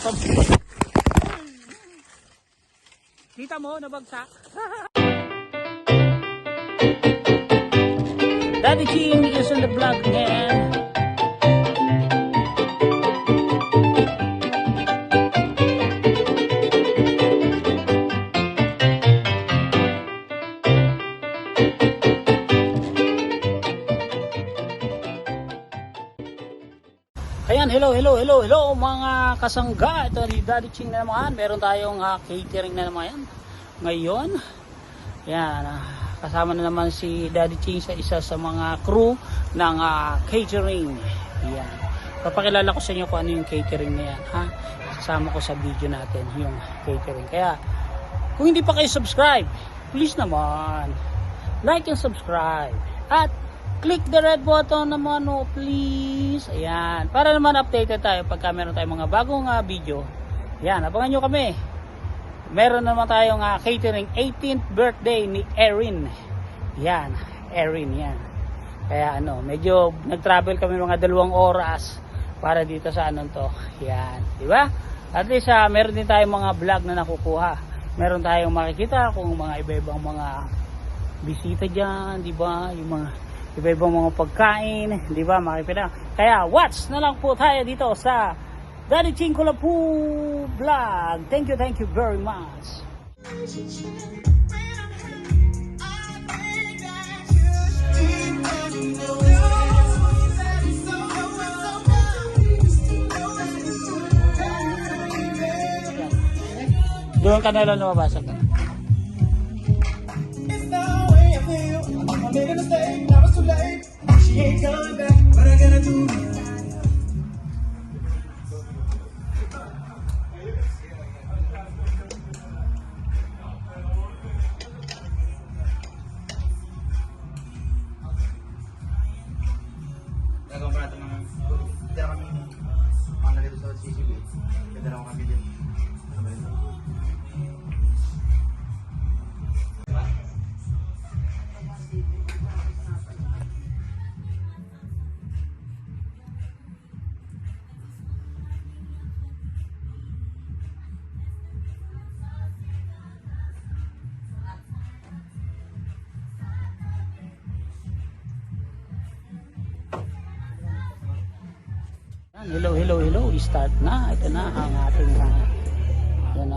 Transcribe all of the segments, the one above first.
Kita mo, nabagsak. Daddy Ching is on the vlog again. Ayan, hello mga kasangga. Ito ni Daddy Ching na naman. Meron tayong catering na naman yan. Ngayon, yan, kasama na naman si Daddy Ching sa isa sa mga crew ng catering. Yan. Papakilala ko sa inyo kung ano yung catering na yan. Ha? Kasama ko sa video natin yung catering. Kaya, kung hindi pa kayo subscribe, please naman, like and subscribe. At click the red button naman, oh, please. Ayan. Para naman updated tayo pagka meron tayong mga bagong video. Ayan, abangan nyo kami. Meron naman tayong catering 18th birthday ni Erin. Ayan, Erin, yan. Kaya medyo nag-travel kami mga 2 oras para dito sa to. Ayan, di ba? At least meron din tayong mga vlog na nakukuha. Meron tayong makikita kung mga iba-ibang mga bisita diyan, di ba? Yung mga iba-ibang mga pagkain, di ba? Makikita. Kaya watch na lang po tayo dito sa Daddy Ching Kulapu vlog. Thank you very much. Doon ka na lang lumabasa ka. I made a mistake, now it's too late. She ain't coming back, what I gotta do? Nagawang prato mga hindi kami mga nalito sa CCB. Pwede na ako kami din. Hello, start na. Ito na ang ating yan na.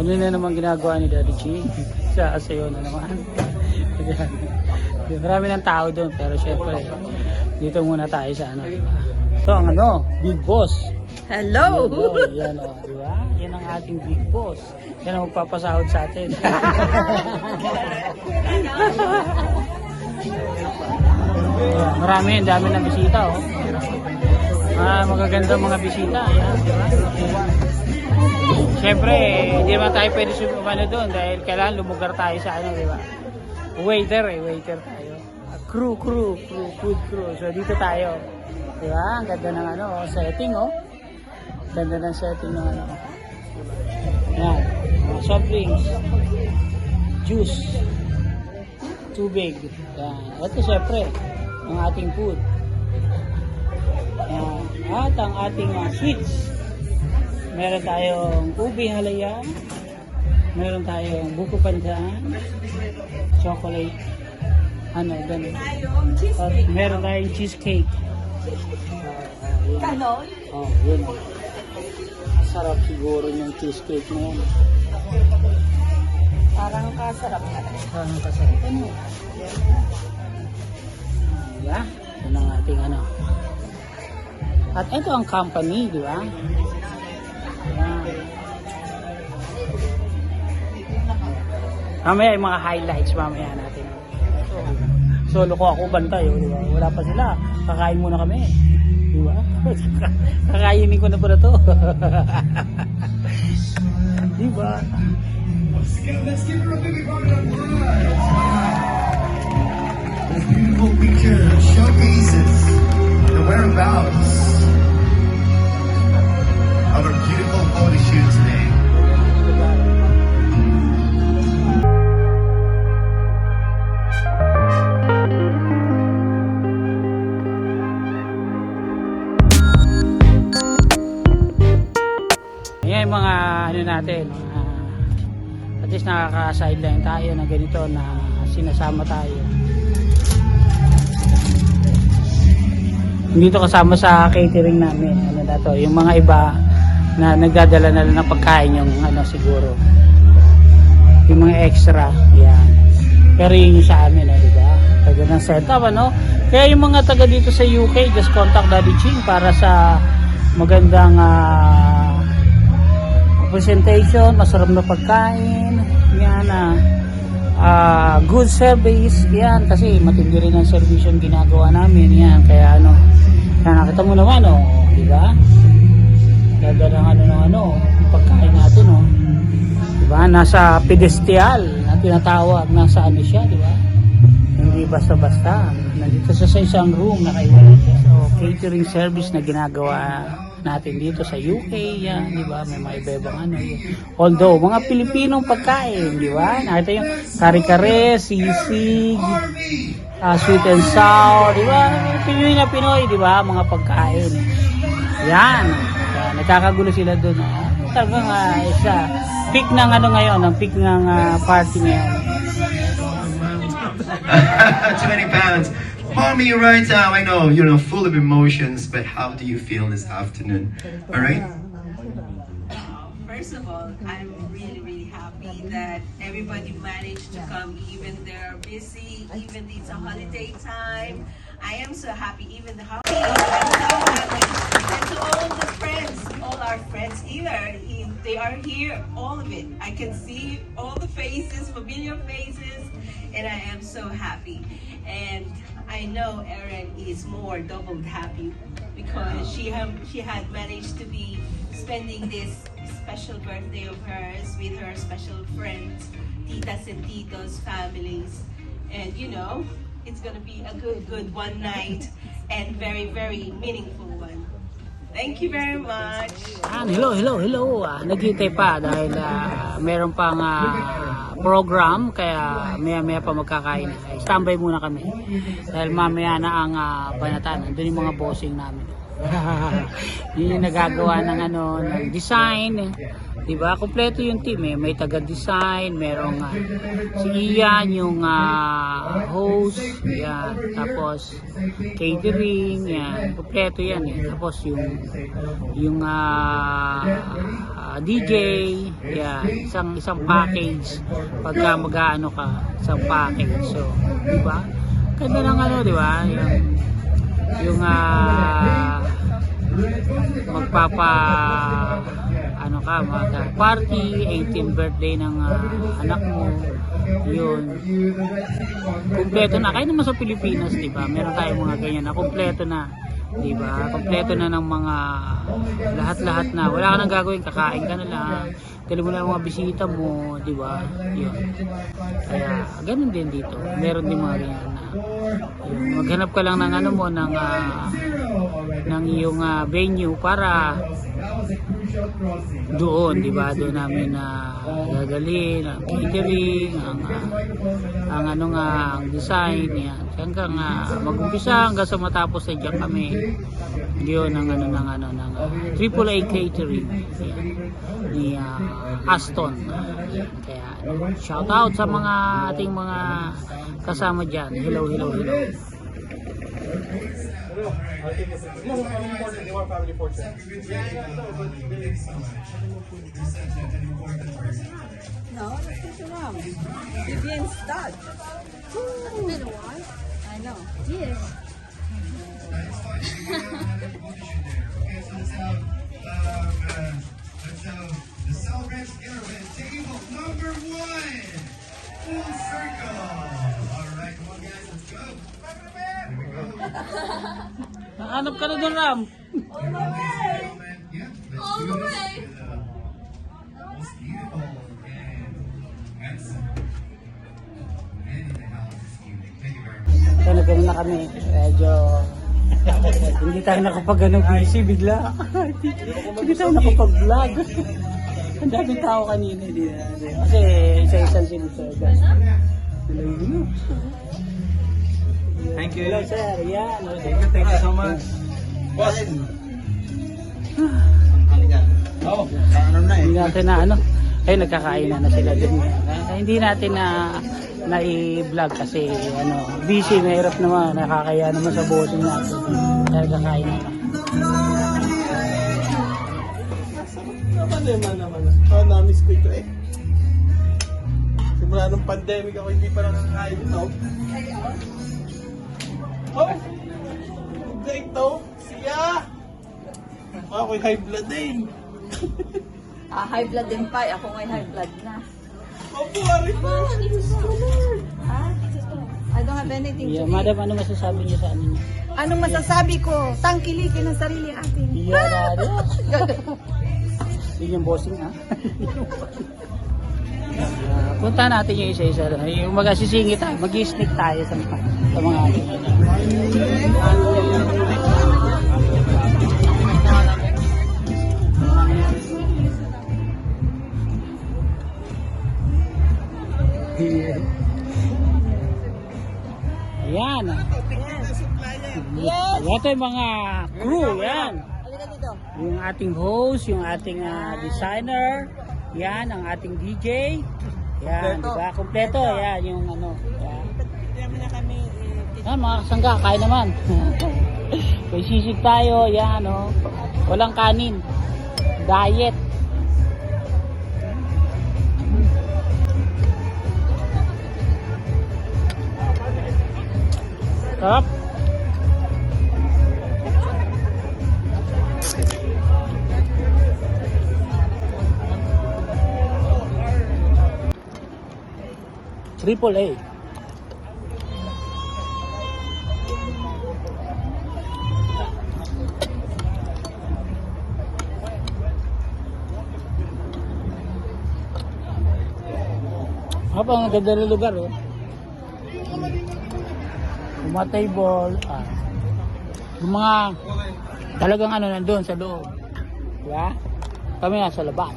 Ano na naman ginagawa ni Daddy Ching? Sa asayo na naman. Marami ng tao doon, pero syempre dito muna tayo sa ito ang Big Boss. Hello! Yan di ba? Yan ang ating Big Boss. Yan ang magpapasahod sa atin. Marami, dami ng bisita, oh. Magaganda mga bisita. Yan, di ba? Siyempre, hindi naman tayo pwede sumumano doon dahil kailangan lumugar tayo sa di ba? Waiter tayo. Food crew. So dito tayo. Di ba? Ang ganda ng setting, oh. Ganda ng setting ng Yan. Soft drinks. Juice. Tubig. Yan. Ito siyempre, ang ating food. Yan. At ang ating sweets. Meron tayong ubi halaya, meron tayong buko pandan, chocolate, ganun. At meron tayong cheesecake. Ganon? Yun. Sarap siguro yung cheesecake na yan. Parang kasarap na. Parang kasarap. Diba? Yan ang ating At ito ang company, di ba? Mamaya yung mga highlights mamaya natin. solo ko ako bantay, di ba? Wala pa sila. Kakain muna kami. Di ba? Kakainin ko na pala to. Di ba? Let's give her a big round of applause. This beautiful picture showcases the whereabouts of our beautiful photo shoot today. Ayan yung mga ano natin, at least nakaka-sideline tayo na ganito na sinasama tayo. Dito kasama sa catering namin, ano na to, yung mga iba na nagdadala na lang ng pagkain yung ano siguro. Yung mga extra, yan. Pero yun yung sa amin, di ba? Taga ng setup, ano? Kaya yung mga taga dito sa UK, just contact Daddy Ching para sa magandang presentation, masarap na pagkain, yan, good service, yan, kasi matindi rin ang service yung ginagawa namin, yan, kaya ano, nakita mo naman, di ba? Ganda ng yung pagkain natin, di ba? Nasa pedestal na tinatawag, nasa ano siya, di ba? Hindi basta-basta, nandito sa isang room na kailangan siya. So, catering service na ginagawa natin dito sa UK, yan, di ba? May mga iba-ibang ano yun. Although, mga Pilipinong pagkain, di ba? Nakita yung kare-kare, sisig, sweet and sour, di ba? Pinoy na Pinoy, di ba? Mga pagkain. Yan. Nagkakagulo sila doon. Talagang isa. Peak ng ano ngayon, ang peak ng party ngayon. Too many pounds. Mommy, right now, I know you're full of emotions, but how do you feel this afternoon? All right? First of all, I'm really, really happy that everybody managed to come, even they're busy, even it's a holiday time. I am so happy, even the holiday. I'm so happy. And to all the friends, all our friends here, they are here, all of it. I can see all the faces, familiar faces, and I am so happy. And I know Erin is more doubled happy because she had managed to be spending this special birthday of hers with her special friends, titas and titos, families, and it's gonna be a good one night and very, very meaningful one. Thank you very much. Hello. Naghihintay pa dahil meron pang program, kaya maya pa magkakain. Standby muna kami. Dahil mamaya na ang banatan. Doon yung mga bossing namin. Yun yung nagagawa ng ng design. Diba? Kompleto yung team eh. May taga-design, merong si Ian, yung host, yan. Tapos catering, yan. Kompleto yan eh. Tapos yung DJ, yan. Isang package. Pagka mag-ano ka, isang package. So, diba? Ganda ng diba? Yung magpapa party, 18th birthday ng anak mo, yun, kumpleto na. Kahit naman sa Pilipinas, diba, meron tayong mga ganyan na kumpleto na, diba, kumpleto na ng mga lahat-lahat na, wala ka nang gagawin, kakain ka na lang, dali mo lang mga bisita mo, diba, yun. Kaya ganun din dito, meron din mga ganyan na yun, maghanap ka lang ng ng iyong venue para doon, di ba? Doon namin gagalin ang catering, ang design, yan. Hanggang mag-umpisa hanggang sa matapos na dyan kami. Yun ang ng AAA catering, yan, ni Aston. Kaya shout out sa mga ating mga kasama dyan. Hello. I think it's more important, more family portrait. No, let's get around. Vivian Stud. It's been a while. I know. Yes. The Celebrants Arrowhead table number 1. Full circle. All right, come on guys, let's go. Here we go. Nahanap ka na doon, Ram. Yeah, let's do this. Most beautiful and handsome man in the house this evening. Thank you very much. Kaya nagkaroon na kami. Medyo hindi tayo nakapag busy bigla. Hindi tayo nakapag-vlog. Ang daming tao kanina. Kasi isa-isang sinusunod. Thank you. Hello sir. Yan. Thank you so much. Boss. Oh, ano na Hindi natin na ano. Ay nagkakain na sila din. Hindi natin na i-vlog kasi ano, busy, mahirap naman, nakakaya naman sa bossing natin. Kaya kakain na. naman. Na-miss ko ito eh. Simula nung pandemic ako hindi pa nakakain ito. Oh! Ito! Siya! Ako'y high blood din. High blood din pa. Ako ngay high blood na. Mabuhari po! I don't have anything Yeah, to eat. madam, ano masasabi niyo sa ano niyo? Anong masasabi ko? Tangkilikin ang sarili atin. Yeah, yun yung bossing ha. Punta natin yung isa-isa. Yung mag-asisingit tayo, mag-sneak tayo sa mga Ayan. Yes! Ito yung mga crew. Yan. Halika dito. Yung ating host, yung ating designer. Yan, ang ating DJ. Yan, Kompleto. diba? Kompleto. Yan, yung ano. Yan. Kami na kami. Yan, mga kasangga, kain naman. May sisig tayo. Yan, oh. Walang kanin. Diet. Sarap. Triple A. Habang ang ganda ng lugar, oh. Mga table, yung mga talagang ano nandun sa loob. Diba? Kami nasa labas.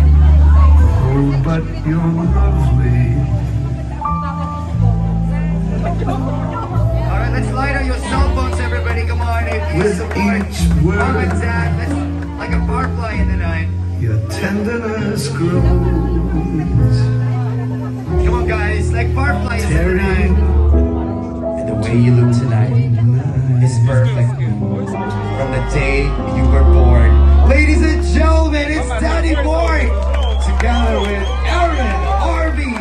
Oh, but you're lovely. All right, let's light up your cell phones, everybody. Come on, if you With support each Mom and word, Dad, let's like a firefly in the night. your tenderness grows. Come on, guys, like fireflies in the Tearing night. And the way you look tonight is perfect. From the day you were born. Ladies and gentlemen, it's Daddy Boy together with Aaron, Arby,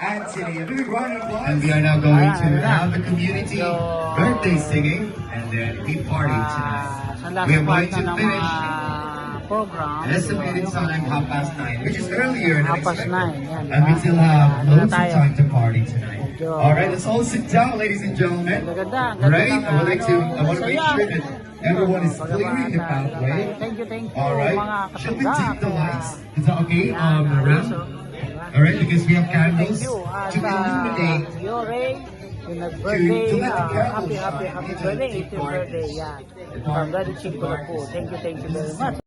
Anthony. A big round of applause. And we are now going to have a community birthday singing and then we party tonight. Sa last We are part going to na ng finish mga program. an estimated time 9:30, which is earlier than 9:30, expected. yan. And we still have loads of tayo. time to party tonight. Medyo- All right, let's all sit down, ladies and gentlemen. Ganda, All right, ng, I would like to. I want to make saya. sure that everyone is clearing the pathway. Thank you, All mga right, should we kasangga. take the lights? Is that okay? Yan, Around. so, All right, because we have candles Thank you. to illuminate. Yore, yung nag-birthday, to let the candles happy shine. birthday. It's your birthday, yan. From Daddy Chick po. Thank you very much.